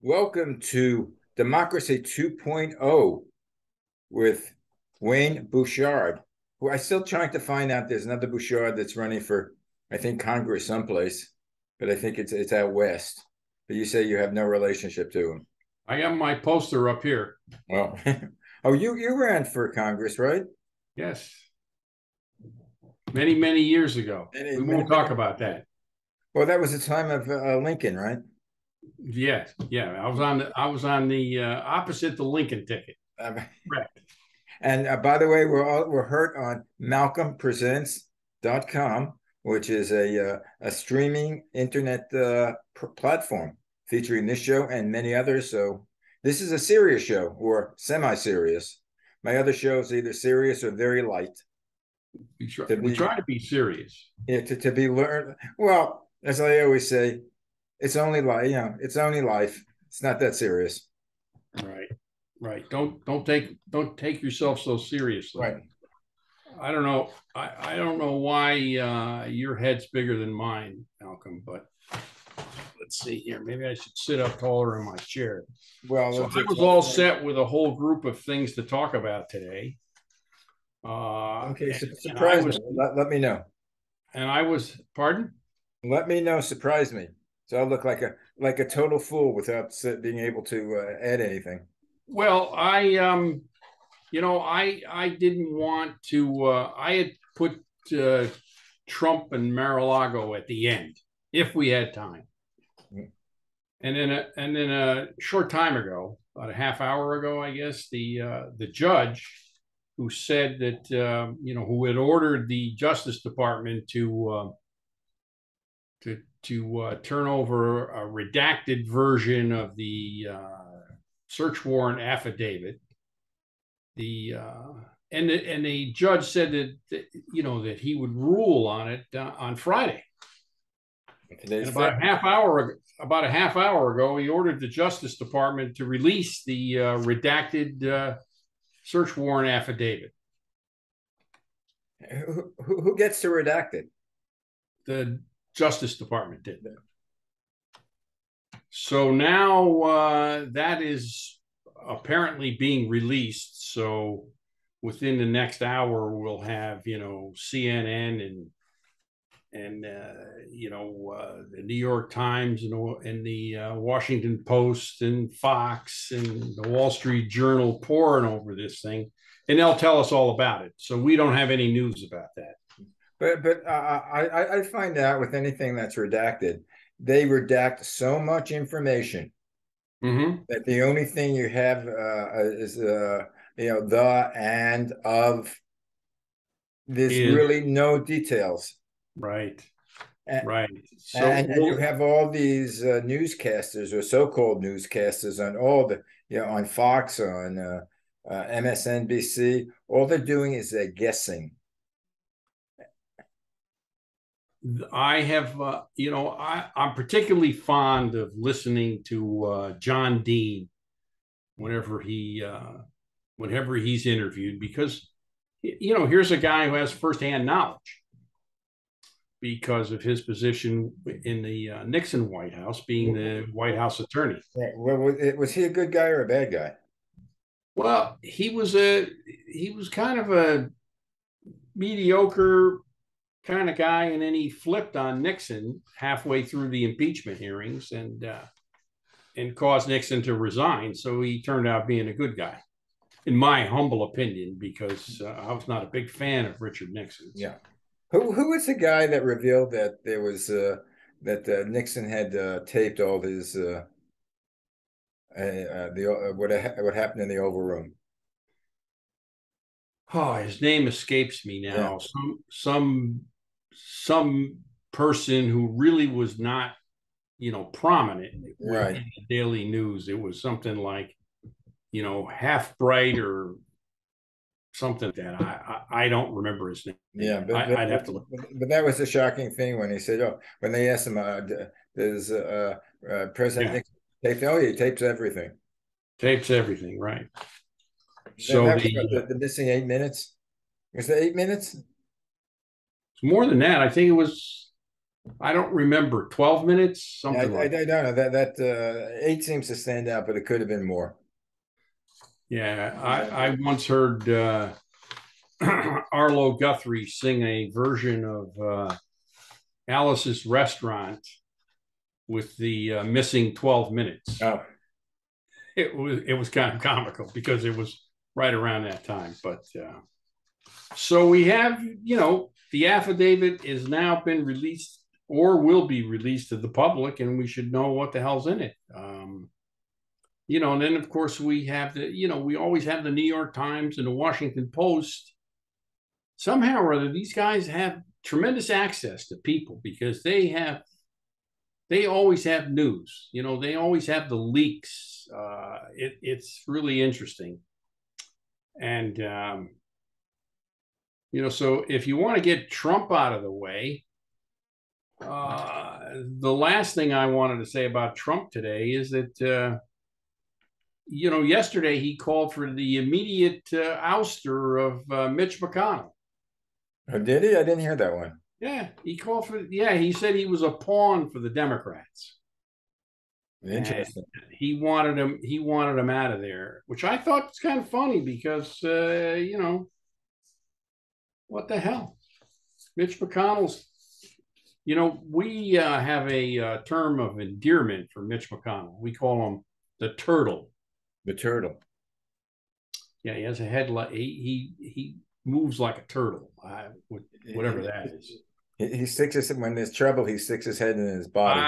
Welcome to Democracy 2.0 with Wayne Bouchard, who I still trying to find out. There's another Bouchard that's running for, I think, Congress someplace, but I think it's out west. But you say you have no relationship to him. I got my poster up here. Well, oh, you ran for Congress, right? Yes, many years ago. Many, We many, won't talk many. about that. Well, that was the time of Lincoln, right? Yes, yeah. I was on the opposite the Lincoln ticket. Um, Correct. And by the way, we're heard on malcolmpresents.com, which is a streaming internet platform featuring this show and many others. So this is a serious show or semi-serious. My other shows either serious or very light We try, to we be try to be serious. yeah, to be learned. Well, as I always say, it's only life. It's only life. It's not that serious. Right, right. Don't take yourself so seriously. Right. I don't know. I don't know why your head's bigger than mine, Malcolm. But let's see here. Maybe I should sit up taller in my chair. Well, So I was all set with a whole group of things to talk about today. okay. And I Surprise me. was, Let me know. pardon? Let me know. Surprise me. So I look like a total fool without being able to add anything. Well, I didn't want to. I had put uh, Trump and Mar-a-Lago at the end if we had time, and then a short time ago, about a half hour ago, I guess the judge who said that who had ordered the Justice Department to turn over a redacted version of the search warrant affidavit. The and the judge said that he would rule on it on Friday. Today's And Friday. about a half hour ago, he ordered the Justice Department to release the redacted search warrant affidavit. Who gets to redact it? The Justice Department did. So now that is apparently being released. So within the next hour, we'll have CNN and the New York Times and the Washington Post and Fox and the Wall Street Journal pouring over this thing, and they'll tell us all about it. So we don't have any news about that. But I find out with anything that's redacted, they redact so much information Mm-hmm. that the only thing you have is the and of. There's Is really no details. right, And, right. So and you have all these newscasters or so-called newscasters on all on Fox, on MSNBC. All they're doing is they're guessing. I have, I'm particularly fond of listening to John Dean whenever he's interviewed because, here's a guy who has firsthand knowledge because of his position in the Nixon White House, being the White House attorney. Well, was he a good guy or a bad guy? Well, he was kind of a mediocre kind of guy, and then he flipped on Nixon halfway through the impeachment hearings and caused Nixon to resign. So he turned out being a good guy, in my humble opinion, because I was not a big fan of Richard Nixon. Yeah. Who was the guy that revealed that there was that Nixon had taped all his what happened in the Oval Room? Oh, his name escapes me Yeah. now. Some person who really was not, prominent Right. in the daily news. It was something like, half bright or something like that. I don't remember his name. Yeah, I'd have to look. but that was the shocking thing when he said, "Oh, when they asked him, does President Yeah, Nixon tape? Oh, he tapes everything." tapes everything, right? Then So that was the missing 8 minutes. Was it 8 minutes? more than that. I think it was. I don't remember, 12 minutes, Yeah, something like I don't know that 8 seems to stand out, but it could have been more. Yeah, I once heard Arlo Guthrie sing a version of Alice's Restaurant with the missing 12 minutes. Oh, It was kind of comical because it was right around that time. But so we have, the affidavit has now been released or will be released to the public, and we should know what the hell's in it. And then of course we have we always have the New York Times and the Washington Post. Somehow or other, these guys have tremendous access to people because they always have news. They always have the leaks. It's really interesting. And, so if you want to get Trump out of the way, the last thing I wanted to say about Trump today is that, yesterday he called for the immediate ouster of Mitch McConnell. oh, did he? I didn't hear that one. Yeah, he said he was a pawn for the Democrats. Interesting. And he wanted him out of there, which I thought was kind of funny because what the hell? Mitch McConnell's, we have a term of endearment for Mitch McConnell. We call him the turtle. The turtle. Yeah, he has a head like he moves like a turtle, whatever that is. He sticks his when there's trouble. He sticks his head in his body.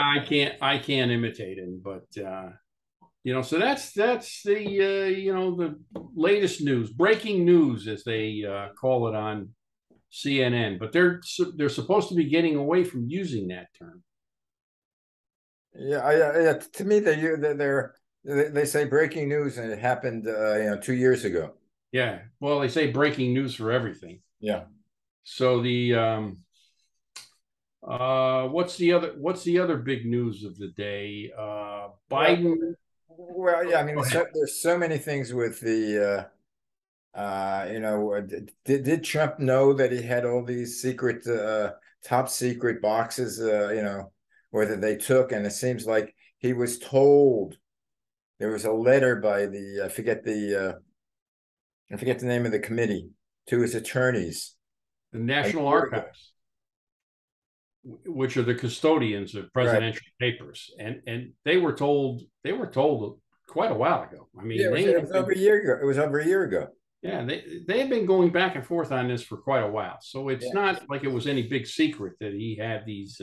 I can't imitate him, but so that's the the latest news, breaking news as they call it on CNN. But they're supposed to be getting away from using that term. Yeah, to me, they say breaking news, and it happened 2 years ago. Yeah, well, they say breaking news for everything. Yeah. So what's the other big news of the day? Biden. Well, yeah. I mean, there's so many things with the. Did Trump know that he had all these secret, top secret boxes? Or that they took, and it seems like he was told. There was a letter by the I forget the name of the committee to his attorneys. The National Archives, which are the custodians of presidential papers, and they were told quite a while ago. I mean, yeah, it was over a year ago. It was over a year ago. Yeah, they have been going back and forth on this for quite a while, so it's not like it was any big secret that he had these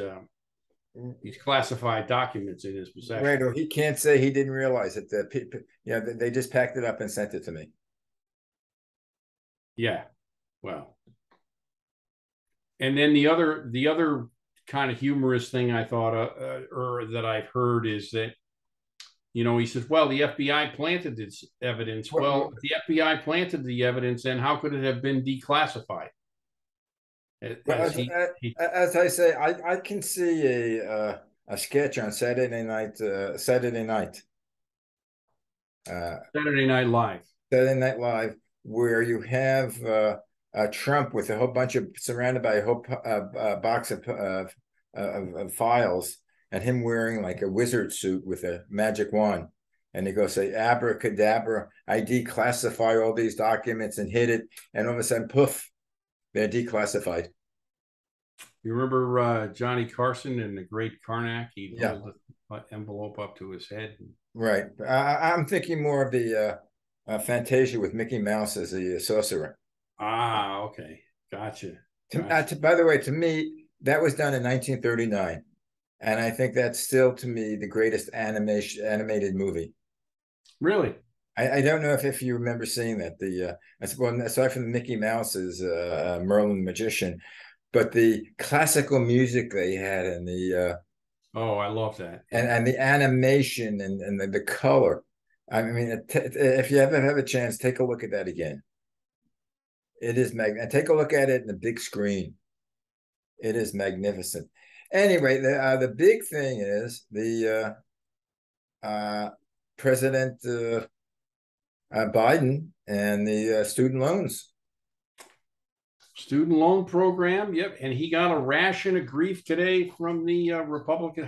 classified documents in his possession. Right, or he can't say he didn't realize it. They just packed it up and sent it to me. Yeah, well, and then the other kind of humorous thing I thought or that I've heard is that he says, well, the FBI planted this evidence. Well, if the FBI planted the evidence, then how could it have been declassified? As I say, I can see a sketch on Saturday Night Saturday Night Live. Saturday Night Live, where you have Trump with a whole bunch of surrounded by a whole box of files, and him wearing like a wizard suit with a magic wand, and he goes say abracadabra, I declassify all these documents and hit it, and all of a sudden, poof, they're declassified. You remember Johnny Carson and the Great Karnak? He pulled the envelope up to his head. Right. I'm thinking more of the Fantasia with Mickey Mouse as the sorcerer. Ah, okay. Gotcha. By the way, to me, that was done in 1939. And I think that's still, to me, the greatest animated movie. Really? I don't know if you remember seeing that. Aside from the Mickey Mouse's Merlin the Magician, but the classical music they had and the I love that. And the animation and the color. I mean, if you ever have a chance, take a look at that again. It is magnificent. Take a look at it in the big screen. It is magnificent. Anyway, the big thing is the President Biden and the student loans. Student loan program, yep, and he got a ration of grief today from the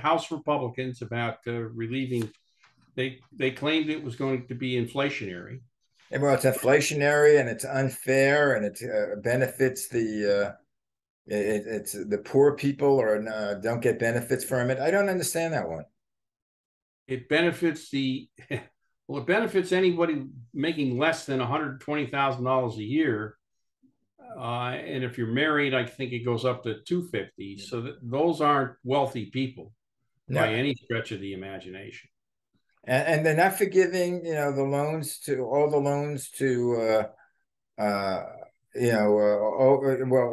House Republicans about relieving. They claimed it was going to be inflationary. And well, it's inflationary and it's unfair and it benefits it's the poor people or don't get benefits from it. I don't understand that one. It benefits well, it benefits anybody making less than $120,000 a year. And if you're married, I think it goes up to 250. So those aren't wealthy people by any stretch of the imagination. And they're not forgiving, the loans to all the loans to, well,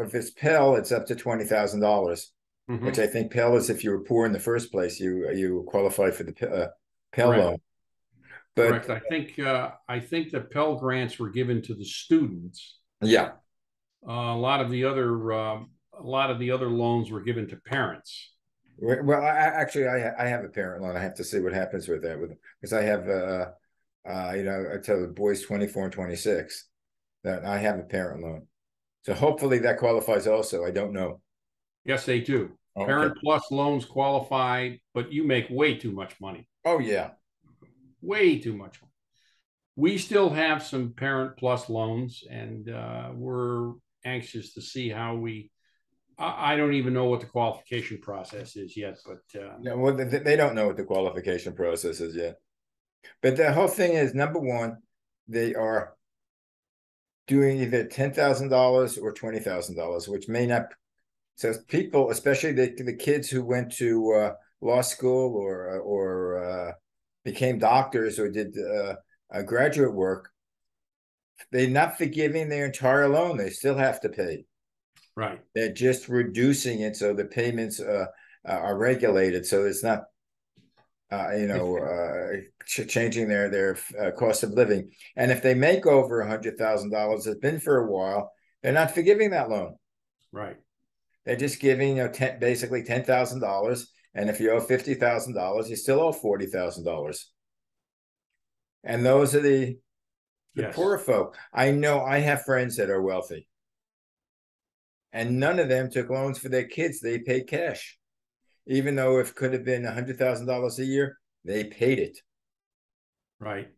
if it's Pell, it's up to $20,000, which I think Pell is if you were poor in the first place, you qualify for the Pell loan. But correct. I think the Pell grants were given to the students. Yeah. A lot of the other loans were given to parents. Well, I have a parent loan. I have to see what happens with that because I have I tell the boys 24 and 26 that I have a parent loan. So hopefully that qualifies also. I don't know. Yes, they do. Okay. Parent Plus loans qualify, but you make way too much money. Oh yeah. Way too much money. We still have some Parent Plus loans, and we're anxious to see how I don't even know what the qualification process is yet, but no, well, they don't know what the qualification process is yet. But the whole thing is, number one, they are doing either $10,000 or $20,000, which may not. So people, especially the kids who went to law school or became doctors or did graduate work, they're not forgiving their entire loan. They still have to pay. Right. They're just reducing it so the payments are regulated. So it's not, changing their cost of living. And if they make over $100,000, it's been for a while, they're not forgiving that loan. Right. They're just giving basically $10,000. And if you owe $50,000, you still owe $40,000. And those are the poor folk. I know I have friends that are wealthy. And none of them took loans for their kids. They paid cash. Even though it could have been $100,000 a year, they paid it. Right.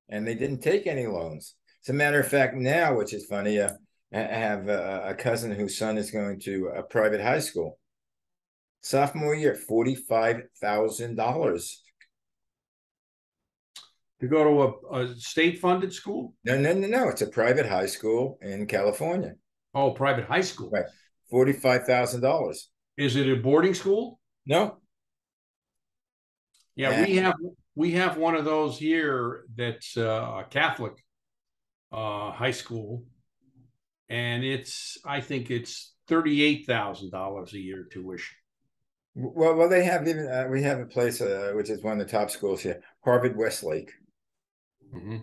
And they didn't take any loans. As a matter of fact, now, which is funny, I have a cousin whose son is going to a private high school. Sophomore year, $45,000. To go to a state-funded school? No. It's a private high school in California. Oh, private high school. Right. $45,000. Is it a boarding school? No. Yeah, we have one of those here that's a Catholic high school, and I think it's $38,000 a year tuition. Well, they have even we have a place which is one of the top schools here, Harvard Westlake. I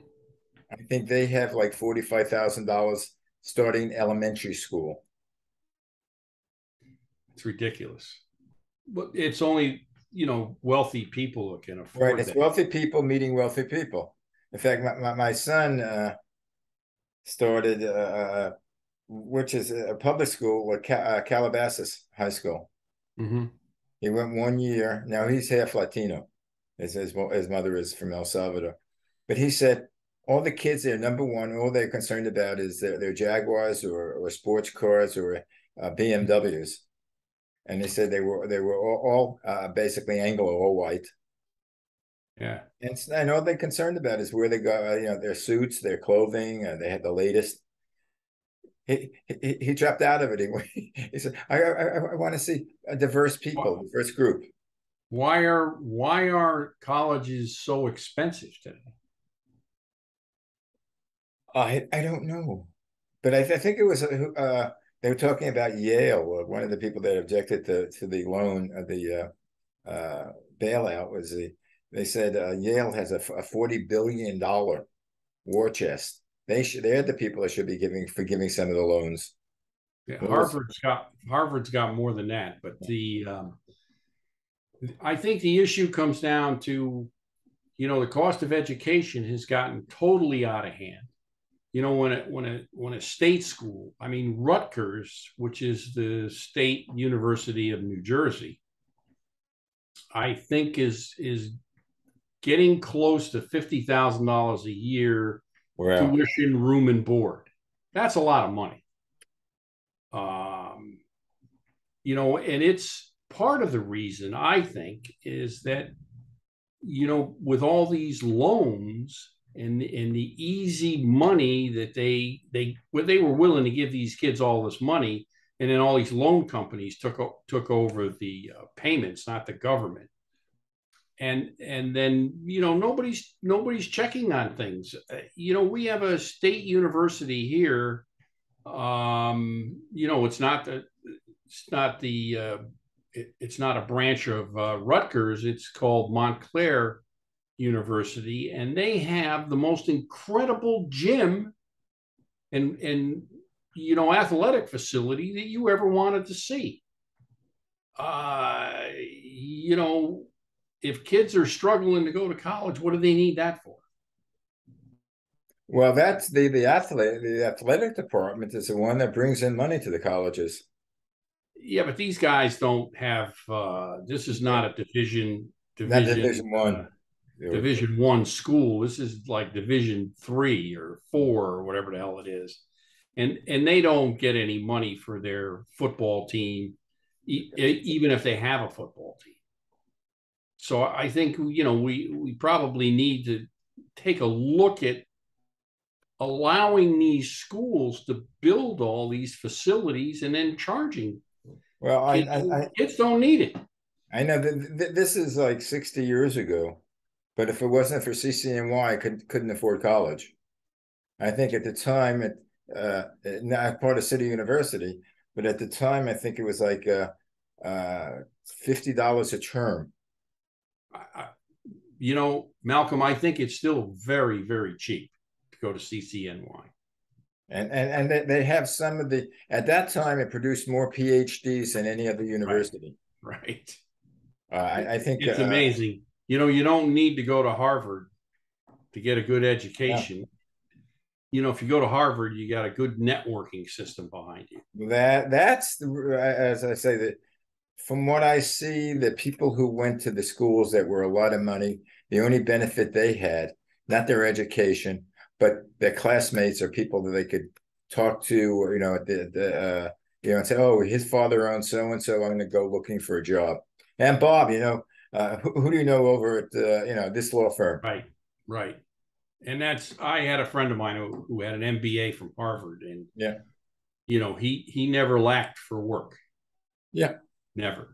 think they have like $45,000 starting elementary school. It's ridiculous. But it's only, wealthy people who can afford right. It's that. Wealthy people meeting wealthy people. In fact, my son started, which is a public school, Calabasas High School. He went 1 year. Now he's half Latino. His mother is from El Salvador. But he said all the kids there, number one, all they're concerned about is their Jaguars or sports cars or BMWs. And they said they were all basically Anglo, all white. Yeah. And all they're concerned about is where they go, their suits, their clothing, they had the latest. He dropped out of it. He said, I want to see a diverse people, diverse group. Why are colleges so expensive today? I don't know. But I think it was they were talking about Yale. One of the people that objected to the loan, the bailout was they said Yale has a $40 billion war chest. They're the people that should be forgiving some of the loans. Yeah, Harvard's got more than that, but I think the issue comes down to, the cost of education has gotten totally out of hand. when a state school, I mean Rutgers, which is the state university of New Jersey, I think is getting close to $50,000 a year, Wow. tuition, room, and board. That's a lot of money. And it's part of the reason I think is that, with all these loans and the easy money that they were willing to give these kids all this money, and then all these loan companies took over the payments, not the government. And then nobody's checking on things. We have a state university here. It's not a branch of Rutgers. It's called Montclair University, and they have the most incredible gym and athletic facility that you ever wanted to see. If kids are struggling to go to college, what do they need that for? Well, that's the athletic department is the one that brings in money to the colleges. Yeah, but these guys don't have. This is not a Not Division 1. Division 1 school. This is like Division 3 or 4 or whatever the hell it is, and they don't get any money for their football team, even if they have a football team. So I think we probably need to take a look at allowing these schools to build all these facilities and then charging. Well, kids don't need it. I know that this is like 60 years ago, but if it wasn't for CCNY, I couldn't afford college. I think at the time, not part of City University, but at the time, I think it was like $50 a term. Malcolm, I think it's still very, very cheap to go to CCNY. And they have some of the, at that time, it produced more PhDs than any other university. Right. I think it's amazing. You don't need to go to Harvard to get a good education. Yeah. If you go to Harvard, you got a good networking system behind you. That's as I say, that from what I see, the people who went to the schools that were a lot of money, the only benefit they had, not their education, but their classmates or people that they could talk to, and say, oh, his father owns so and so. I'm going to go looking for a job. And Bob, who do you know over at this law firm? Right. And I had a friend of mine who had an MBA from Harvard, and yeah, he never lacked for work. Yeah, never.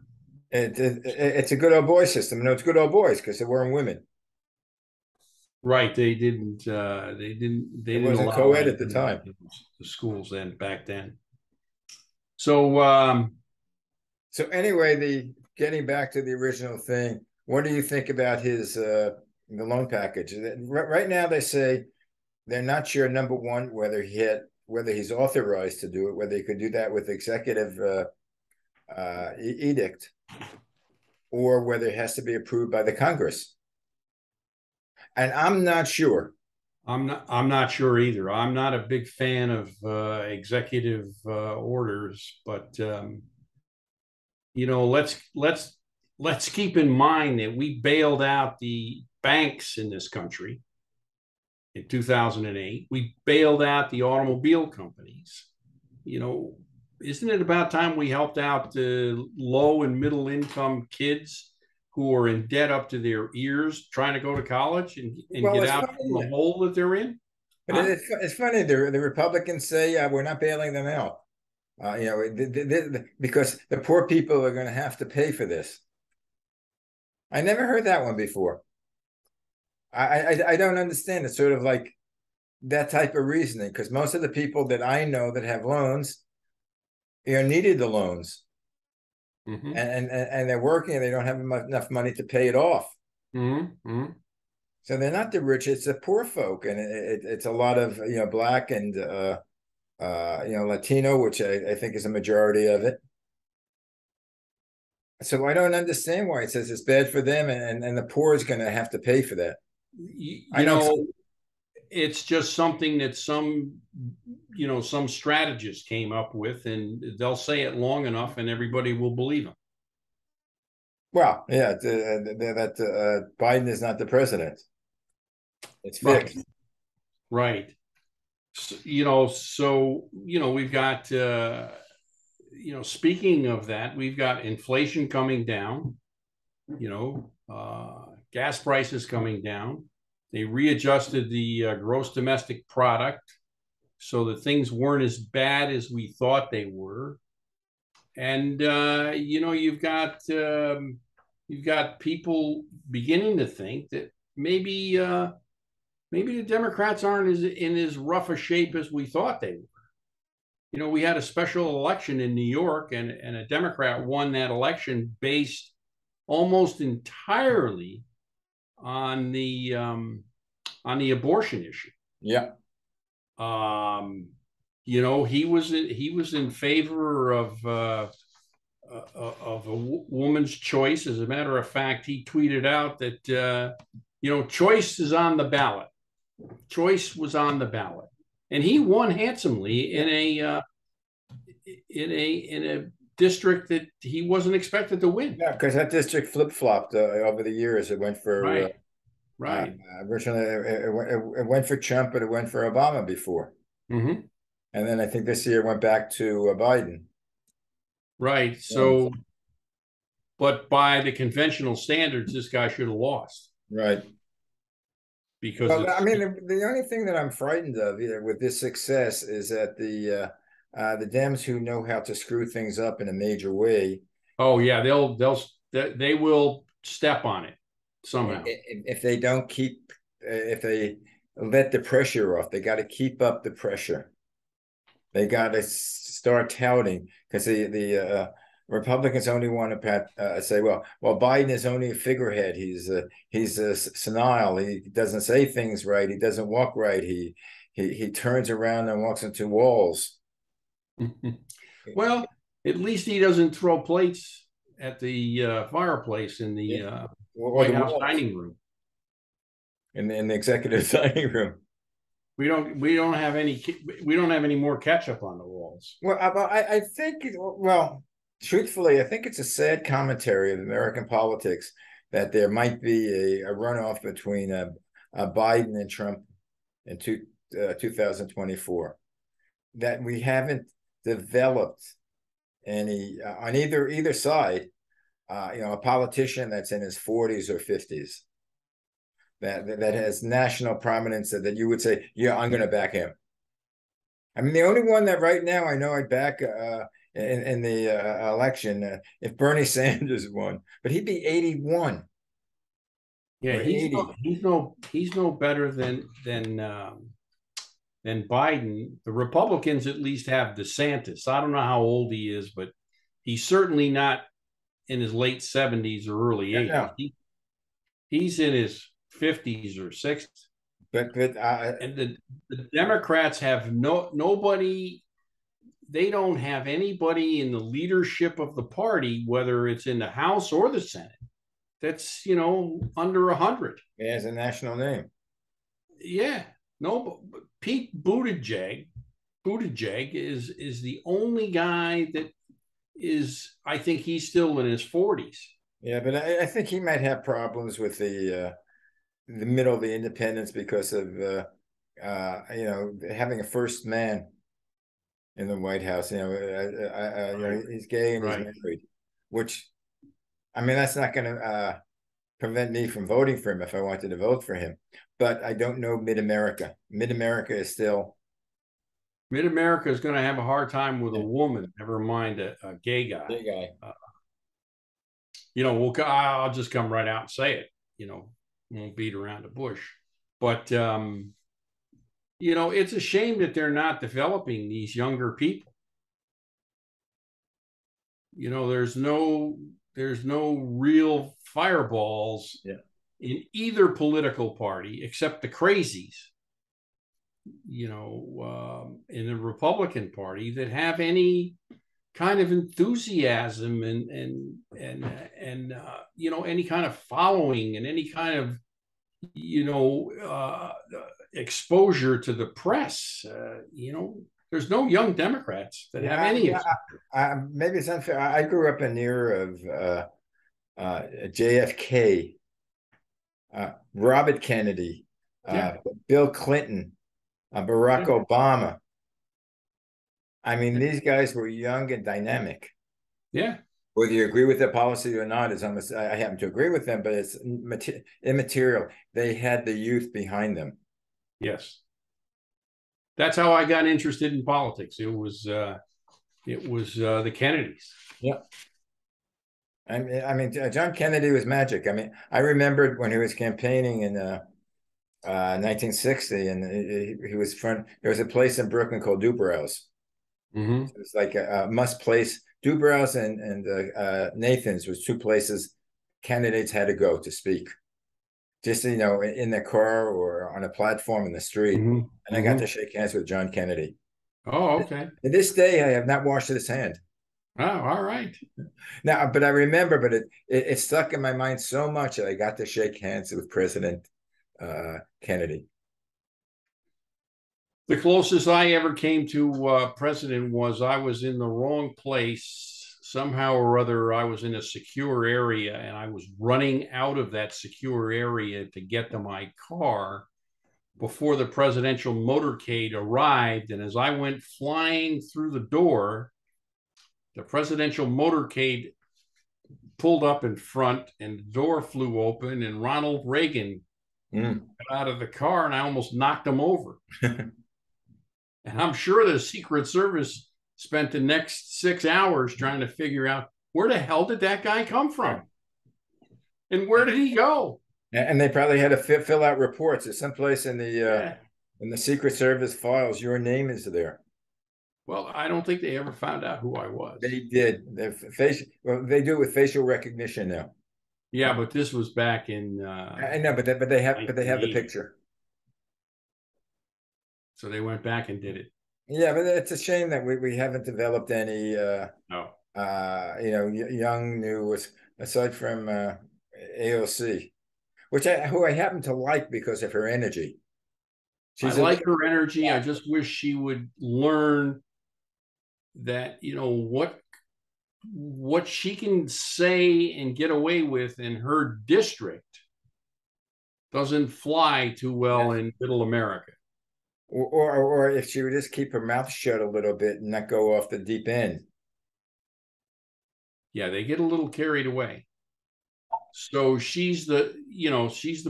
It's a good old boy system. No, it's good old boys because they weren't women. Right. They didn't. They didn't wasn't co-ed at the time. The schools back then. So. So anyway, getting back to the original thing, what do you think about his the loan package? Right now, they say they're not sure. Number one, whether he's authorized to do it, whether he could do that with executive edict, or whether it has to be approved by the Congress. And I'm not sure. I'm not sure either. I'm not a big fan of executive orders, but let's keep in mind that we bailed out the banks in this country in 2008. We bailed out the automobile companies. Isn't it about time we helped out the low and middle income kids who are in debt up to their ears trying to go to college and get out from the hole that they're in? But it's funny. The Republicans say we're not bailing them out. Because the poor people are going to have to pay for this. I never heard that one before. I don't understand. It's sort of like that type of reasoning, because most of the people that I know that have loans, needed the loans, mm-hmm. and they're working and they don't have enough money to pay it off. Mm-hmm. So they're not the rich; it's the poor folk, and it's a lot of black and Latino, which I think is a majority of it. So I don't understand why it says it's bad for them, and the poor is going to have to pay for that. it's just something that some strategists came up with, and they'll say it long enough and everybody will believe them. Well, yeah, that Biden is not the president. It's Right. fixed. Right. We've got, speaking of that, we've got inflation coming down, gas prices coming down. They readjusted the gross domestic product so that things weren't as bad as we thought they were. And, you've got people beginning to think that maybe the Democrats aren't in as rough a shape as we thought they were. We had a special election in New York, and a Democrat won that election based almost entirely on the abortion issue. Yeah. He was in favor of a woman's choice. As a matter of fact, he tweeted out that choice is on the ballot. Choice was on the ballot, and he won handsomely in a district that he wasn't expected to win. Yeah, because that district flip-flopped over the years. It went for right. Originally, it went for Trump, but it went for Obama before. Mm-hmm. And then I think this year it went back to Biden. Right. So, but by the conventional standards, this guy should have lost. Right. Because I mean, the only thing that I'm frightened of with this success is that the Dems who know how to screw things up in a major way. Oh yeah, they will step on it somehow. If they don't if they let the pressure off, they got to keep up the pressure. They got to start touting, because the Republicans only want to say, well, Biden is only a figurehead. He's senile. He doesn't say things right. He doesn't walk right. He turns around and walks into walls. Well, at least he doesn't throw plates at the fireplace in the White House dining room. In the executive dining room. We don't have any more ketchup on the walls. Well, I think, truthfully, I think it's a sad commentary of American politics that there might be a runoff between Biden and Trump in 2024. That we haven't developed any on either side, a politician that's in his 40s or 50s. That has national prominence, that you would say, yeah, I'm going to back him. I mean, the only one that right now I know I'd back in the election if Bernie Sanders won, but he'd be 81. Yeah, he's no better than Biden. The Republicans at least have DeSantis. I don't know how old he is, but he's certainly not in his late 70s or early 80s. No. He's in his 50s or 60s. And the Democrats have nobody. They don't have anybody in the leadership of the party, whether it's in the House or the Senate, that's under 100. He has a national name. Yeah, no. Pete Buttigieg is the only guy that is. I think he's still in his 40s. Yeah, but I think he might have problems with the middle of the independents because of having a first man in the White House. He's gay and he's married, which, I mean, that's not going to prevent me from voting for him if I wanted to vote for him. But I don't know Mid-America. Mid-America is still. Mid-America is going to have a hard time with a woman, never mind a gay guy. Gay guy. I'll just come right out and say it. Won't beat around the bush. But, it's a shame that they're not developing these younger people. There's no real fireballs in either political party except the crazies, in the Republican Party that have any kind of enthusiasm and any kind of following and any kind of exposure to the press. There's no young Democrats that have any exposure. Maybe it's unfair. I grew up in the era of JFK, Robert Kennedy, Yeah. Bill Clinton, Barack Yeah. Obama. I mean, these guys were young and dynamic. Yeah. Whether you agree with their policy or not is almost, I happen to agree with them, but it's immaterial. They had the youth behind them. Yes. That's how I got interested in politics. It was the Kennedys. Yeah. I mean, John Kennedy was magic. I mean, I remembered when he was campaigning in 1960, and he was front. There was a place in Brooklyn called Dubrow's. Mm-hmm. It was like a must place. Dubrow's and Nathan's was two places candidates had to go to speak. Just, in their car or on a platform in the street. Mm-hmm. And I got to shake hands with John Kennedy. Oh, okay. To this day, I have not washed his hand. Oh, all right. Now, but I remember, but it stuck in my mind so much that I got to shake hands with President Kennedy. The closest I ever came to president was I was in the wrong place. Somehow or other, I was in a secure area and I was running out of that secure area to get to my car before the presidential motorcade arrived. And as I went flying through the door, the presidential motorcade pulled up in front and the door flew open and Ronald Reagan got out of the car and I almost knocked him over. And I'm sure the Secret Service spent the next 6 hours trying to figure out where the hell did that guy come from? And where did he go? And they probably had to fill out reports. There's someplace in the Secret Service files, your name is there. Well, I don't think they ever found out who I was. They did. They do it with facial recognition now. Yeah, but this was back in. I know, but they have the picture. So they went back and did it. Yeah, but it's a shame that we haven't developed any no. Young new, aside from AOC, who I happen to like because of her energy. I like her energy. I just wish she would learn that what she can say and get away with in her district doesn't fly too well in middle America. Or if she would just keep her mouth shut a little bit and not go off the deep end. Yeah, they get a little carried away. So she's the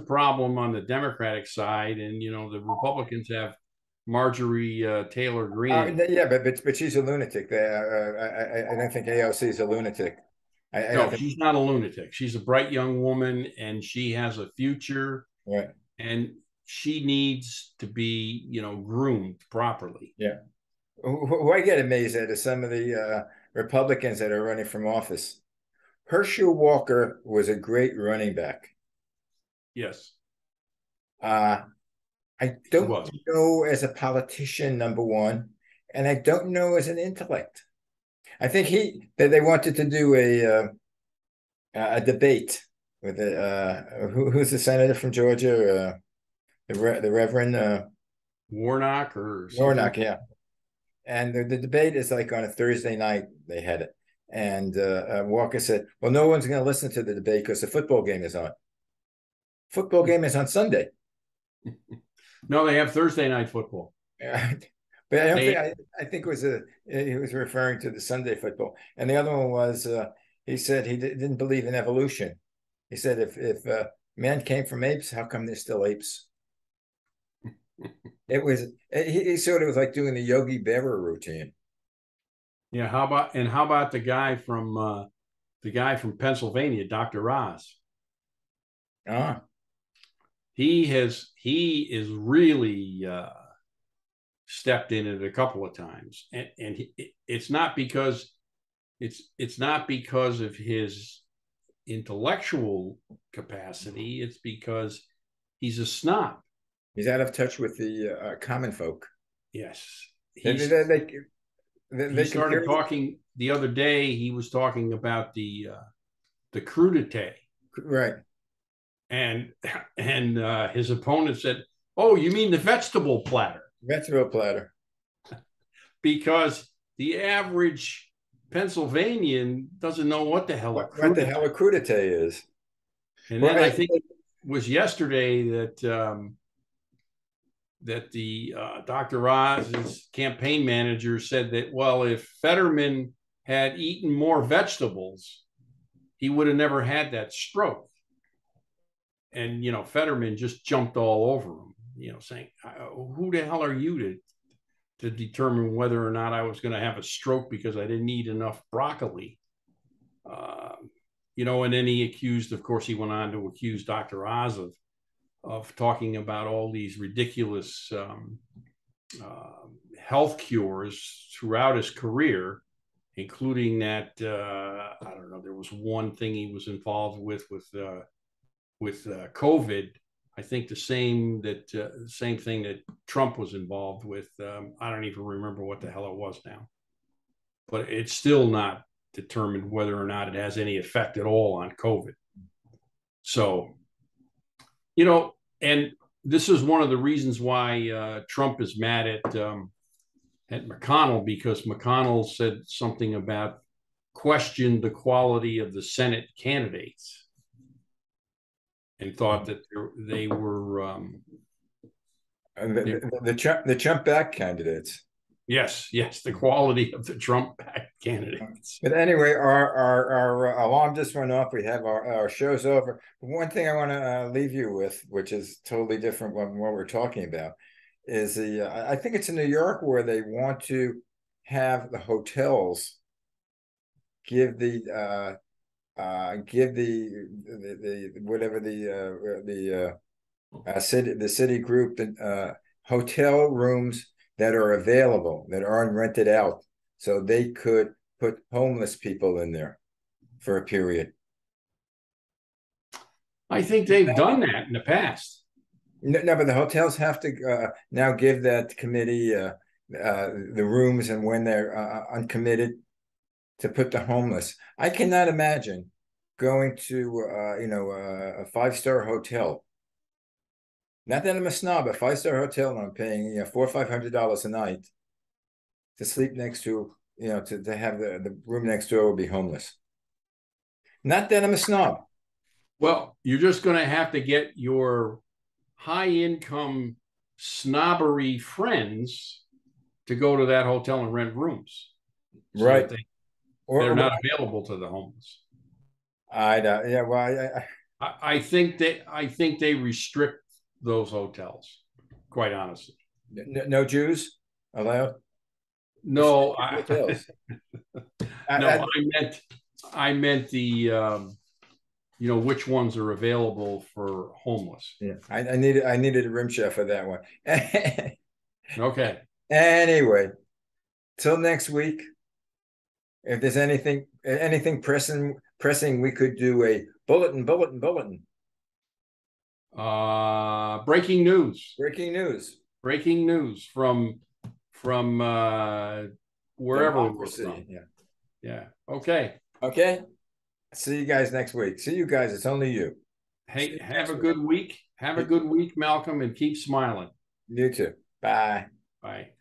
problem on the Democratic side, and the Republicans have Marjorie Taylor Greene. Yeah, but she's a lunatic. I don't think AOC is a lunatic. No, she's not a lunatic. She's a bright young woman, and she has a future. Right. And she needs to be, groomed properly. Yeah. Who I get amazed at is some of the Republicans that are running from office. Herschel Walker was a great running back. Yes. I don't know as a politician, number one, and I don't know as an intellect. I think they wanted to do a debate with who's the senator from Georgia, the Reverend Warnock or something. Warnock, yeah. And the debate is like on a Thursday night they had it, and Walker said, "Well, no one's going to listen to the debate because the football game is on. Football game is on Sunday." No, they have Thursday night football. But I think he was referring to the Sunday football, and the other one was he said he didn't believe in evolution. He said if man came from apes, how come there's still apes? He sort of was like doing the Yogi Berra routine. Yeah, how about the guy from Pennsylvania, Dr. Oz? He is really stepped in it a couple of times, and it's not because of his intellectual capacity. It's because he's a snob. He's out of touch with the common folk. Yes, they started talking the other day. He was talking about the crudité, right? and his opponent said, "Oh, you mean the vegetable platter?" Vegetable platter. Because the average Pennsylvanian doesn't know what the hell what the hell a crudité is. And then I think it was yesterday that the Dr. Oz's campaign manager said that, well, if Fetterman had eaten more vegetables, he would have never had that stroke. And, Fetterman just jumped all over him, saying, who the hell are you to determine whether or not I was going to have a stroke because I didn't eat enough broccoli? And then he went on to accuse Dr. Oz of talking about all these ridiculous health cures throughout his career, including that, I don't know, there was one thing he was involved with COVID. I think the same thing that Trump was involved with. I don't even remember what the hell it was now, but it's still not determined whether or not it has any effect at all on COVID. So, and this is one of the reasons why Trump is mad at McConnell, because McConnell said something about questioned the quality of the Senate candidates and thought that they were the Trump back candidates. Yes, the quality of the Trump back candidates. But anyway, our alarm just went off. We have our show's over. One thing I want to leave you with, which is totally different from what we're talking about, is I think it's in New York where they want to have the hotels give the city group the hotel rooms that are available, that aren't rented out, so they could put homeless people in there for a period. I think they've done that in the past. No, but the hotels have to now give that committee the rooms, and when they're uncommitted, to put the homeless. I cannot imagine going to a 5-star hotel. Not that I'm a snob, a 5-star hotel, and I'm paying $400 or $500 a night to sleep next to, to have the room next door will be homeless. Not that I'm a snob. Well, you're just going to have to get your high-income snobbery friends to go to that hotel and rent rooms, so right? They're not available to the homeless. Yeah. Well, I think they restrict those hotels, quite honestly. No Jews allowed? No, hotels. I meant the which ones are available for homeless. Yeah, I needed a rim shot for that one. Okay. Anyway, till next week. If there's anything pressing, we could do a bulletin. Breaking news. Breaking news from wherever we're from. Yeah. Okay. See you guys next week. See you guys. It's only you. Hey, have a good week. Have a good week, Malcolm, and keep smiling. You too. Bye. Bye.